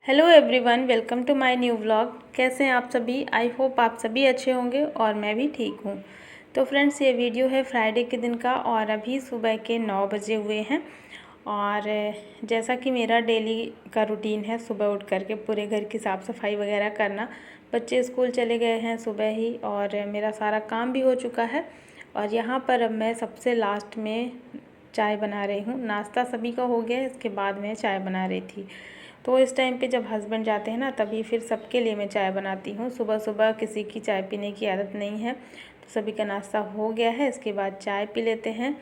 Hello everyone, welcome to my new vlog. कैसे हैं आप सभी? आई होप आप सभी अच्छे होंगे और मैं भी ठीक हूँ। तो फ्रेंड्स, ये वीडियो है फ्राइडे के दिन का और अभी सुबह के 9 बजे हुए हैं। और जैसा कि मेरा डेली का रूटीन है, सुबह उठ करके पूरे घर की साफ़ सफाई वगैरह करना। बच्चे स्कूल चले गए हैं सुबह ही और मेरा सारा काम भी हो चुका है। और यहाँ पर अब मैं सबसे लास्ट में चाय बना रही हूँ। नाश्ता सभी का हो गया, इसके बाद मैं चाय बना रही थी। तो इस टाइम पे जब हस्बैंड जाते हैं ना, तभी फिर सबके लिए मैं चाय बनाती हूँ। सुबह सुबह किसी की चाय पीने की आदत नहीं है, तो सभी का नाश्ता हो गया है। इसके बाद चाय पी लेते हैं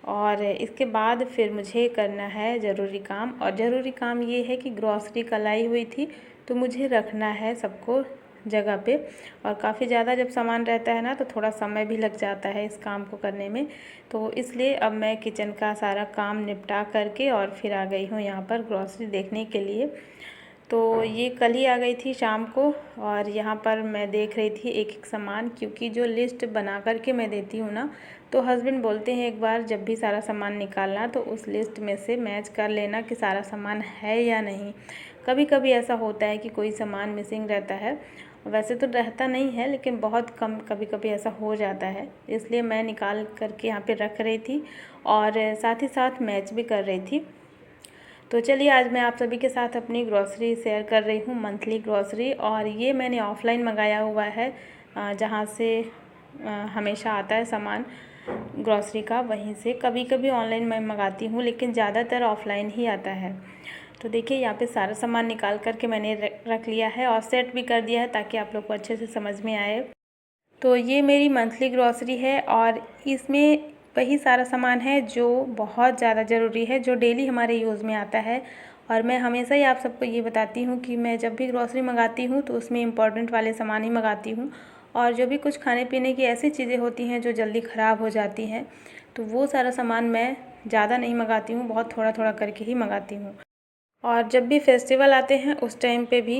और इसके बाद फिर मुझे करना है ज़रूरी काम। और ज़रूरी काम ये है कि ग्रॉसरी कल आई हुई थी, तो मुझे रखना है सबको जगह पे। और काफ़ी ज़्यादा जब सामान रहता है ना, तो थोड़ा समय भी लग जाता है इस काम को करने में। तो इसलिए अब मैं किचन का सारा काम निपटा करके और फिर आ गई हूँ यहाँ पर ग्रॉसरी देखने के लिए। तो ये कल ही आ गई थी शाम को और यहाँ पर मैं देख रही थी एक एक सामान, क्योंकि जो लिस्ट बना करके मैं देती हूँ ना, तो हस्बैंड बोलते हैं एक बार जब भी सारा सामान निकालना तो उस लिस्ट में से मैच कर लेना कि सारा सामान है या नहीं। कभी कभी ऐसा होता है कि कोई सामान मिसिंग रहता है, वैसे तो रहता नहीं है लेकिन बहुत कम कभी कभी ऐसा हो जाता है। इसलिए मैं निकाल करके यहाँ पे रख रही थी और साथ ही साथ मैच भी कर रही थी। तो चलिए, आज मैं आप सभी के साथ अपनी ग्रॉसरी शेयर कर रही हूँ, मंथली ग्रॉसरी। और ये मैंने ऑफ़लाइन मंगाया हुआ है, जहाँ से हमेशा आता है सामान ग्रॉसरी का, वहीं से। कभी कभी ऑनलाइन मैं मंगाती हूँ लेकिन ज़्यादातर ऑफ़लाइन ही आता है। तो देखिए, यहाँ पे सारा सामान निकाल करके मैंने रख लिया है और सेट भी कर दिया है ताकि आप लोग को अच्छे से समझ में आए। तो ये मेरी मंथली ग्रॉसरी है और इसमें वही सारा सामान है जो बहुत ज़्यादा ज़रूरी है, जो डेली हमारे यूज़ में आता है। और मैं हमेशा ही आप सबको ये बताती हूँ कि मैं जब भी ग्रॉसरी मंगाती हूँ तो उसमें इम्पॉर्टेंट वाले सामान ही मंगाती हूँ। और जो भी कुछ खाने पीने की ऐसी चीज़ें होती हैं जो जल्दी ख़राब हो जाती हैं, तो वो सारा सामान मैं ज़्यादा नहीं मंगाती हूँ, बहुत थोड़ा थोड़ा करके ही मंगाती हूँ। और जब भी फेस्टिवल आते हैं उस टाइम पे भी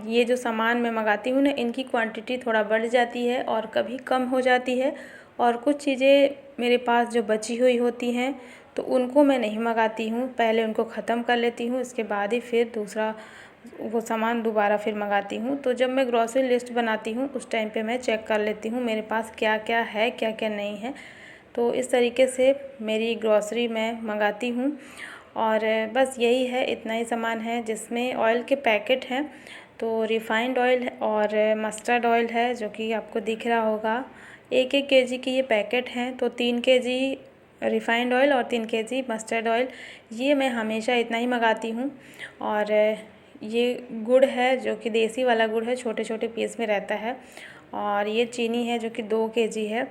ये जो सामान मैं मंगाती हूँ ना, इनकी क्वांटिटी थोड़ा बढ़ जाती है और कभी कम हो जाती है। और कुछ चीज़ें मेरे पास जो बची हुई होती हैं तो उनको मैं नहीं मंगाती हूँ, पहले उनको ख़त्म कर लेती हूँ, इसके बाद ही फिर दूसरा वो सामान दोबारा फिर मंगाती हूँ। तो जब मैं ग्रॉसरी लिस्ट बनाती हूँ उस टाइम पे मैं चेक कर लेती हूँ मेरे पास क्या क्या है, क्या क्या नहीं है। तो इस तरीके से मेरी ग्रॉसरी मैं मंगाती हूँ। और बस यही है, इतना ही सामान है। जिसमें ऑयल के पैकेट हैं, तो रिफ़ाइंड ऑयल और मस्टर्ड ऑयल है, जो कि आपको दिख रहा होगा। 1-1 केजी के ये पैकेट हैं, तो 3 केजी रिफ़ाइंड ऑयल और 3 केजी मस्टर्ड ऑयल, ये मैं हमेशा इतना ही मंगाती हूँ। और ये गुड़ है जो कि देसी वाला गुड़ है, छोटे छोटे पीस में रहता है। और ये चीनी है जो कि 2 केजी है।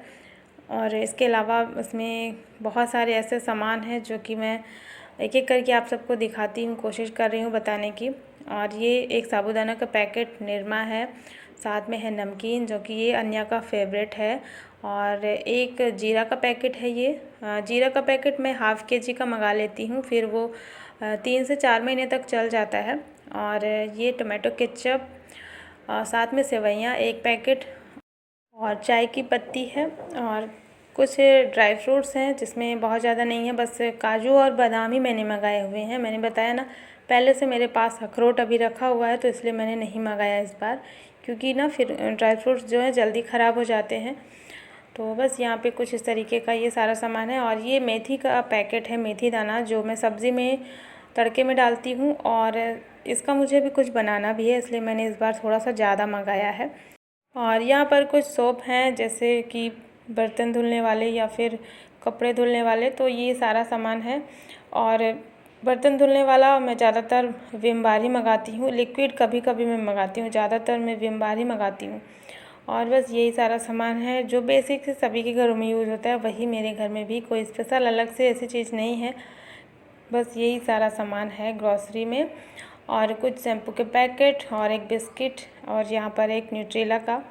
और इसके अलावा इसमें बहुत सारे ऐसे सामान हैं जो कि मैं एक एक करके आप सबको दिखाती हूँ, कोशिश कर रही हूँ बताने की। और ये एक साबूदाना का पैकेट निरमा है, साथ में है नमकीन जो कि ये अन्या का फेवरेट है। और एक जीरा का पैकेट है। ये जीरा का पैकेट मैं हाफ़ केजी का मंगा लेती हूँ, फिर वो 3 से 4 महीने तक चल जाता है। और ये टोमेटो केचप, साथ में सेवइयाँ 1 पैकेट, और चाय की पत्ती है, और कुछ ड्राई फ्रूट्स हैं जिसमें बहुत ज़्यादा नहीं है, बस काजू और बादाम ही मैंने मंगाए हुए हैं। मैंने बताया ना पहले से मेरे पास अखरोट अभी रखा हुआ है, तो इसलिए मैंने नहीं मंगाया इस बार, क्योंकि ना फिर ड्राई फ्रूट्स जो है जल्दी ख़राब हो जाते हैं। तो बस यहाँ पे कुछ इस तरीके का ये सारा सामान है। और ये मेथी का पैकेट है, मेथी दाना, जो मैं सब्ज़ी में तड़के में डालती हूँ। और इसका मुझे भी कुछ बनाना भी है, इसलिए मैंने इस बार थोड़ा सा ज़्यादा मंगाया है। और यहाँ पर कुछ सोप हैं, जैसे कि बर्तन धुलने वाले या फिर कपड़े धुलने वाले, तो ये सारा सामान है। और बर्तन धुलने वाला मैं ज़्यादातर विम बार ही मंगाती हूँ, लिक्विड कभी कभी मैं मंगाती हूँ, ज़्यादातर मैं विम बार ही मंगाती हूँ। और बस यही सारा सामान है जो बेसिक से सभी के घरों में यूज़ होता है, वही मेरे घर में भी, कोई स्पेशल अलग से ऐसी चीज़ नहीं है। बस यही सारा सामान है ग्रॉसरी में। और कुछ शैम्पू के पैकेट और एक बिस्किट, और यहाँ पर एक न्यूट्रेला का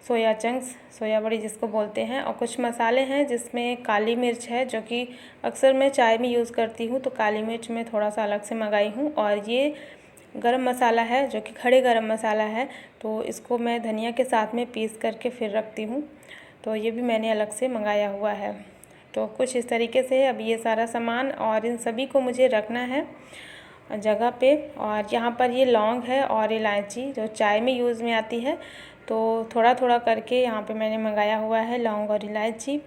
सोया चंक्स, सोया बड़ी जिसको बोलते हैं, और कुछ मसाले हैं जिसमें काली मिर्च है, जो कि अक्सर मैं चाय में यूज़ करती हूँ, तो काली मिर्च मैं थोड़ा सा अलग से मंगाई हूँ। और ये गरम मसाला है जो कि खड़े गरम मसाला है, तो इसको मैं धनिया के साथ में पीस करके फिर रखती हूँ, तो ये भी मैंने अलग से मंगाया हुआ है। तो कुछ इस तरीके से अब ये सारा सामान और इन सभी को मुझे रखना है। जगह पे। और यहाँ पर ये लौंग है और इलायची जो चाय में यूज़ में आती है, तो थोड़ा थोड़ा करके यहाँ पे मैंने मंगाया हुआ है लौंग और इलायची।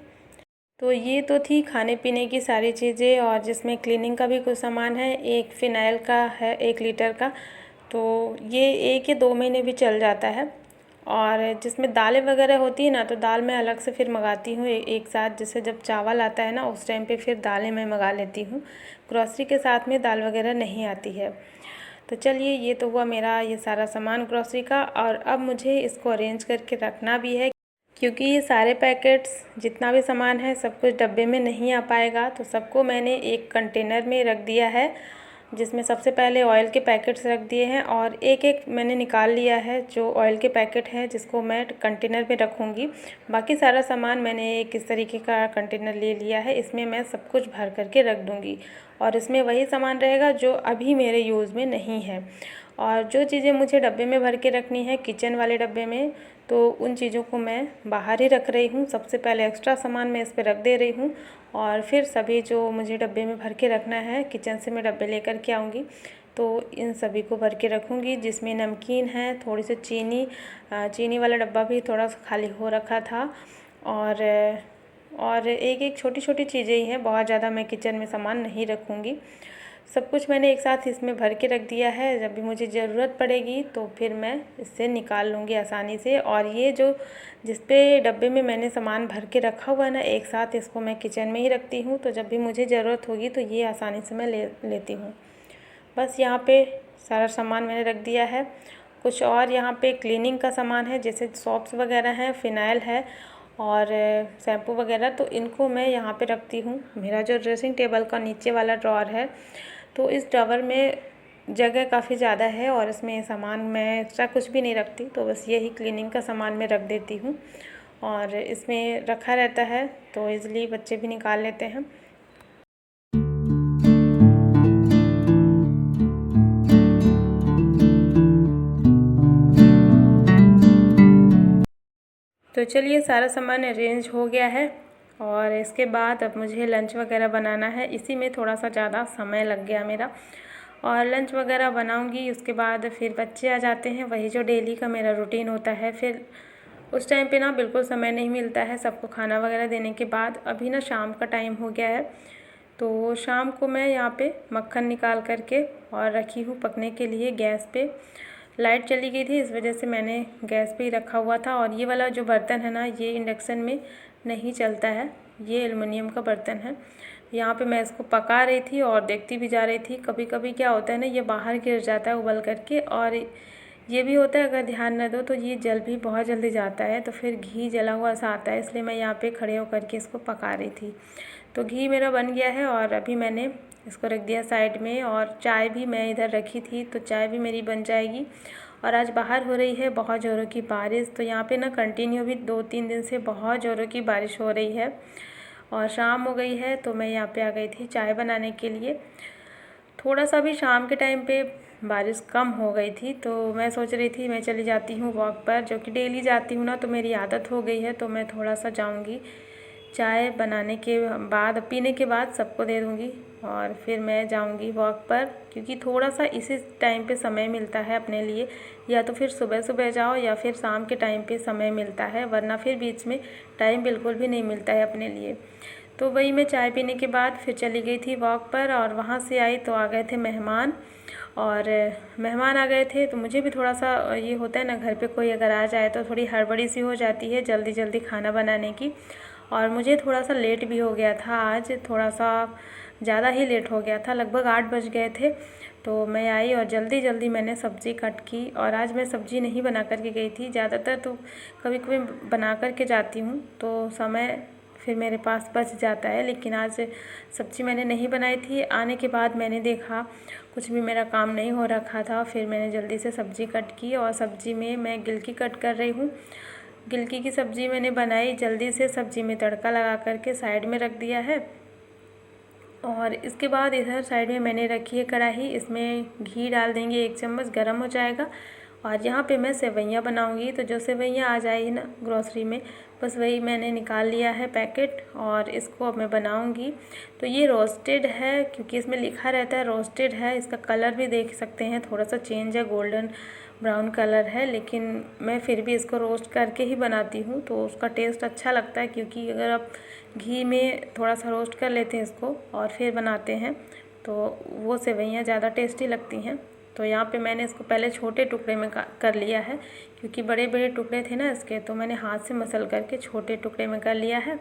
तो ये तो थी खाने पीने की सारी चीज़ें, और जिसमें क्लीनिंग का भी कुछ सामान है। एक फ़िनाइल का है 1 लीटर का, तो ये 1 या 2 महीने भी चल जाता है। और जिसमें दालें वगैरह होती है ना, तो दाल मैं अलग से फिर मंगाती हूँ एक साथ। जैसे जब चावल आता है ना, उस टाइम पे फिर दालें मैं मंगा लेती हूँ। ग्रॉसरी के साथ में दाल वगैरह नहीं आती है। तो चलिए, ये तो हुआ मेरा ये सारा सामान ग्रॉसरी का। और अब मुझे इसको अरेंज करके रखना भी है, क्योंकि ये सारे पैकेट्स जितना भी सामान है सब कुछ डब्बे में नहीं आ पाएगा। तो सबको मैंने एक कंटेनर में रख दिया है, जिसमें सबसे पहले ऑयल के पैकेट्स रख दिए हैं, और एक एक मैंने निकाल लिया है जो ऑयल के पैकेट हैं, जिसको मैं कंटेनर में रखूँगी। बाकी सारा सामान मैंने एक इस तरीके का कंटेनर ले लिया है, इसमें मैं सब कुछ भर करके रख दूँगी। और इसमें वही सामान रहेगा जो अभी मेरे यूज़ में नहीं है। और जो चीज़ें मुझे डब्बे में भर के रखनी है किचन वाले डब्बे में, तो उन चीज़ों को मैं बाहर ही रख रही हूँ। सबसे पहले एक्स्ट्रा सामान मैं इस पर रख दे रही हूँ, और फिर सभी जो मुझे डब्बे में भर के रखना है किचन से मैं डब्बे लेकर के आऊँगी, तो इन सभी को भर के रखूँगी। जिसमें नमकीन है, थोड़ी सी चीनी वाला डब्बा भी थोड़ा सा खाली हो रखा था। और एक एक छोटी छोटी चीज़ें ही हैं, बहुत ज़्यादा मैं किचन में सामान नहीं रखूँगी। सब कुछ मैंने एक साथ इसमें भर के रख दिया है। जब भी मुझे ज़रूरत पड़ेगी तो फिर मैं इससे निकाल लूँगी आसानी से। और ये जो जिस पे डब्बे में मैंने सामान भर के रखा हुआ है ना, एक साथ इसको मैं किचन में ही रखती हूँ। तो जब भी मुझे ज़रूरत होगी तो ये आसानी से मैं लेती हूँ। बस यहाँ पे सारा सामान मैंने रख दिया है। कुछ और यहाँ पे क्लीनिंग का सामान है, जैसे सॉप्स वगैरह हैं, फ़िनाइल है और शैम्पू वगैरह, तो इनको मैं यहाँ पे रखती हूँ। मेरा जो ड्रेसिंग टेबल का नीचे वाला ड्रॉअर है, तो इस ड्रॉअर में जगह काफ़ी ज़्यादा है और इसमें सामान मैं एक्स्ट्रा कुछ भी नहीं रखती। तो बस यही क्लीनिंग का सामान मैं रख देती हूँ, और इसमें रखा रहता है तो ईज़िली बच्चे भी निकाल लेते हैं। तो चलिए, सारा सामान अरेंज हो गया है, और इसके बाद अब मुझे लंच वगैरह बनाना है। इसी में थोड़ा सा ज़्यादा समय लग गया मेरा, और लंच वगैरह बनाऊंगी। उसके बाद फिर बच्चे आ जाते हैं, वही जो डेली का मेरा रूटीन होता है। फिर उस टाइम पे ना बिल्कुल समय नहीं मिलता है सबको खाना वगैरह देने के बाद। अभी ना शाम का टाइम हो गया है, तो शाम को मैं यहाँ पे मक्खन निकाल करके और रखी हूँ पकने के लिए गैस पे। लाइट चली गई थी, इस वजह से मैंने गैस पे ही रखा हुआ था। और ये वाला जो बर्तन है ना, ये इंडक्शन में नहीं चलता है, ये एलुमिनियम का बर्तन है। यहाँ पे मैं इसको पका रही थी और देखती भी जा रही थी। कभी कभी क्या होता है ना, ये बाहर गिर जाता है उबल करके, और ये भी होता है अगर ध्यान न दो तो ये जल भी बहुत जल्दी जाता है, तो फिर घी जला हुआ सा आता है। इसलिए मैं यहाँ पे खड़े होकर के इसको पका रही थी। तो घी मेरा बन गया है, और अभी मैंने इसको रख दिया साइड में। और चाय भी मैं इधर रखी थी, तो चाय भी मेरी बन जाएगी। और आज बाहर हो रही है बहुत ज़ोरों की बारिश, तो यहाँ पे ना कंटिन्यू भी 2-3 दिन से बहुत ज़ोरों की बारिश हो रही है। और शाम हो गई है, तो मैं यहाँ पे आ गई थी चाय बनाने के लिए। थोड़ा सा भी शाम के टाइम पे बारिश कम हो गई थी, तो मैं सोच रही थी मैं चली जाती हूँ वॉक पर, जो कि डेली जाती हूँ ना, तो मेरी आदत हो गई है। तो मैं थोड़ा सा जाऊँगी, चाय बनाने के बाद पीने के बाद सबको दे दूँगी, और फिर मैं जाऊँगी वॉक पर। क्योंकि थोड़ा सा इसी टाइम पे समय मिलता है अपने लिए, या तो फिर सुबह सुबह जाओ या फिर शाम के टाइम पे समय मिलता है, वरना फिर बीच में टाइम बिल्कुल भी नहीं मिलता है अपने लिए। तो वही मैं चाय पीने के बाद फिर चली गई थी वॉक पर, और वहाँ से आई तो आ गए थे मेहमान। और मेहमान आ गए थे, तो मुझे भी थोड़ा सा ये होता है ना, घर पे कोई अगर आ जाए तो थोड़ी हड़बड़ी सी हो जाती है जल्दी जल्दी खाना बनाने की। और मुझे थोड़ा सा लेट भी हो गया था, आज थोड़ा सा ज़्यादा ही लेट हो गया था, लगभग 8 बज गए थे। तो मैं आई और जल्दी जल्दी मैंने सब्ज़ी कट की। और आज मैं सब्ज़ी नहीं बना कर के गई थी, ज़्यादातर तो कभी कभी बना कर के जाती हूँ तो समय फिर मेरे पास बच जाता है। लेकिन आज सब्ज़ी मैंने नहीं बनाई थी। आने के बाद मैंने देखा कुछ भी मेरा काम नहीं हो रखा था, फिर मैंने जल्दी से सब्ज़ी कट की। और सब्ज़ी में मैं गिलकी कट कर रही हूँ। गिलकी की सब्ज़ी मैंने बनाई जल्दी से, सब्ज़ी में तड़का लगा करके साइड में रख दिया है। और इसके बाद इधर साइड में मैंने रखी है कढ़ाई, इसमें घी डाल देंगे 1 चम्मच, गरम हो जाएगा। और यहाँ पे मैं सेवइयाँ बनाऊँगी। तो जो सेवइयाँ आ जाएगी ना ग्रोसरी में, बस वही मैंने निकाल लिया है पैकेट और इसको अब मैं बनाऊँगी। तो ये रोस्टेड है क्योंकि इसमें लिखा रहता है रोस्टेड है। इसका कलर भी देख सकते हैं, थोड़ा सा चेंज है, गोल्डन ब्राउन कलर है, लेकिन मैं फिर भी इसको रोस्ट करके ही बनाती हूँ तो उसका टेस्ट अच्छा लगता है। क्योंकि अगर आप घी में थोड़ा सा रोस्ट कर लेते हैं इसको और फिर बनाते हैं तो वो सेवइयाँ ज़्यादा टेस्टी लगती हैं। तो यहाँ पे मैंने इसको पहले छोटे टुकड़े में कर लिया है, क्योंकि बड़े बड़े टुकड़े थे ना इसके, तो मैंने हाथ से मसल करके छोटे टुकड़े में कर लिया है।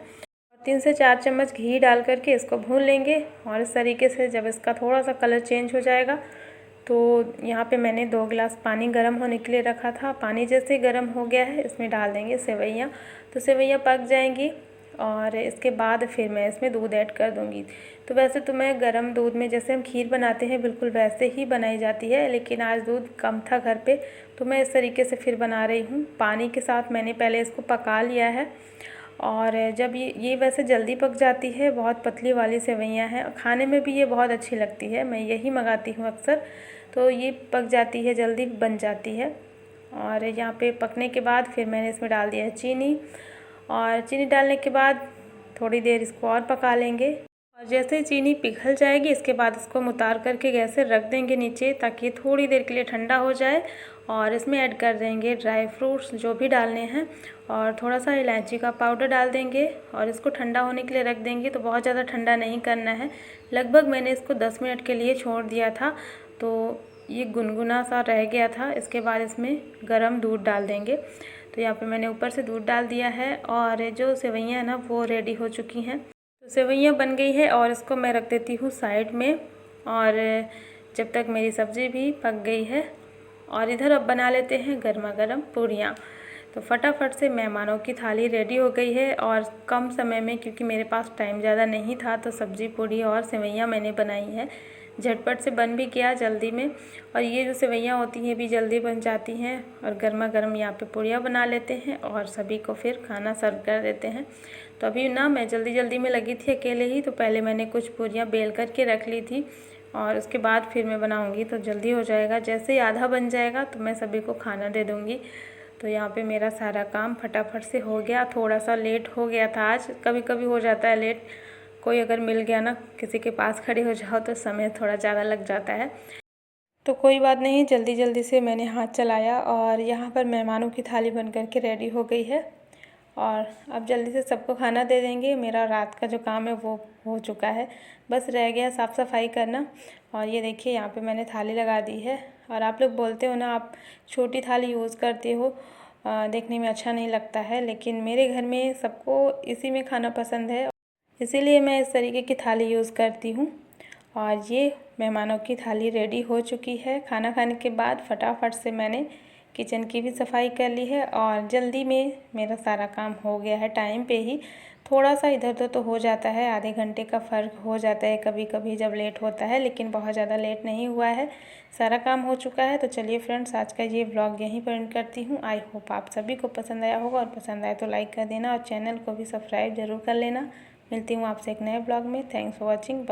3 से 4 चम्मच घी डाल करके इसको भून लेंगे। और इस तरीके से जब इसका थोड़ा सा कलर चेंज हो जाएगा तो यहाँ पे मैंने 2 गिलास पानी गर्म होने के लिए रखा था। पानी जैसे गर्म हो गया है इसमें डाल देंगे सेवइयाँ। तो सेवइयाँ पक जाएंगी और इसके बाद फिर मैं इसमें दूध ऐड कर दूँगी। तो वैसे तो मैं गर्म दूध में जैसे हम खीर बनाते हैं बिल्कुल वैसे ही बनाई जाती है, लेकिन आज दूध कम था घर पे तो मैं इस तरीके से फिर बना रही हूँ। पानी के साथ मैंने पहले इसको पका लिया है और जब ये वैसे जल्दी पक जाती है, बहुत पतली वाली सेवइयाँ हैं, खाने में भी ये बहुत अच्छी लगती है, मैं यही मंगाती हूँ अक्सर। तो ये पक जाती है, जल्दी बन जाती है। और यहाँ पे पकने के बाद फिर मैंने इसमें डाल दिया है चीनी, और चीनी डालने के बाद थोड़ी देर इसको और पका लेंगे। और जैसे ही चीनी पिघल जाएगी इसके बाद इसको हम उतार करके गैस से रख देंगे नीचे, ताकि थोड़ी देर के लिए ठंडा हो जाए। और इसमें ऐड कर देंगे ड्राई फ्रूट्स जो भी डालने हैं, और थोड़ा सा इलायची का पाउडर डाल देंगे और इसको ठंडा होने के लिए रख देंगे। तो बहुत ज़्यादा ठंडा नहीं करना है, लगभग मैंने इसको 10 मिनट के लिए छोड़ दिया था तो ये गुनगुना सा रह गया था। इसके बाद इसमें गर्म दूध डाल देंगे। तो यहाँ पे मैंने ऊपर से दूध डाल दिया है और जो सेवइयाँ हैं ना वो रेडी हो चुकी हैं। तो सेवइयाँ बन गई है और इसको मैं रख देती हूँ साइड में, और जब तक मेरी सब्ज़ी भी पक गई है। और इधर अब बना लेते हैं गर्मा गर्म पूरियाँ। तो फटाफट से मेहमानों की थाली रेडी हो गई है और कम समय में, क्योंकि मेरे पास टाइम ज़्यादा नहीं था, तो सब्ज़ी पूरी और सेवइयाँ मैंने बनाई है। झटपट से बन भी गया जल्दी में, और ये जो सेवइयाँ होती हैं भी जल्दी बन जाती हैं। और गर्मा गर्म यहाँ पे पूरियाँ बना लेते हैं और सभी को फिर खाना सर्व कर देते हैं। तो अभी ना मैं जल्दी जल्दी में लगी थी अकेले ही, तो पहले मैंने कुछ पूरियाँ बेल करके रख ली थी और उसके बाद फिर मैं बनाऊँगी तो जल्दी हो जाएगा। जैसे ही आधा बन जाएगा तो मैं सभी को खाना दे दूँगी। तो यहाँ पे मेरा सारा काम फटाफट से हो गया। थोड़ा सा लेट हो गया था आज, कभी कभी हो जाता है लेट, कोई अगर मिल गया ना, किसी के पास खड़े हो जाओ तो समय थोड़ा ज़्यादा लग जाता है। तो कोई बात नहीं, जल्दी जल्दी से मैंने हाथ चलाया और यहाँ पर मेहमानों की थाली बन कर के रेडी हो गई है। और अब जल्दी से सबको खाना दे देंगे। मेरा रात का जो काम है वो हो चुका है, बस रह गया साफ़ सफाई करना। और ये देखिए यहाँ पे मैंने थाली लगा दी है। और आप लोग बोलते हो ना आप छोटी थाली यूज़ करते हो, देखने में अच्छा नहीं लगता है, लेकिन मेरे घर में सबको इसी में खाना पसंद है, इसीलिए मैं इस तरीके की थाली यूज़ करती हूँ। और ये मेहमानों की थाली रेडी हो चुकी है। खाना खाने के बाद फटाफट से मैंने किचन की भी सफाई कर ली है और जल्दी में मेरा सारा काम हो गया है टाइम पे ही। थोड़ा सा इधर उधर तो हो जाता है, आधे घंटे का फ़र्क हो जाता है कभी कभी जब लेट होता है, लेकिन बहुत ज़्यादा लेट नहीं हुआ है, सारा काम हो चुका है। तो चलिए फ्रेंड्स, आज का ये व्लॉग यहीं पर एंड करती हूँ। आई होप आप सभी को पसंद आया होगा, और पसंद आए तो लाइक कर देना और चैनल को भी सब्सक्राइब ज़रूर कर लेना। मिलती हूँ आपसे एक नए ब्लॉग में। Thanks for watching.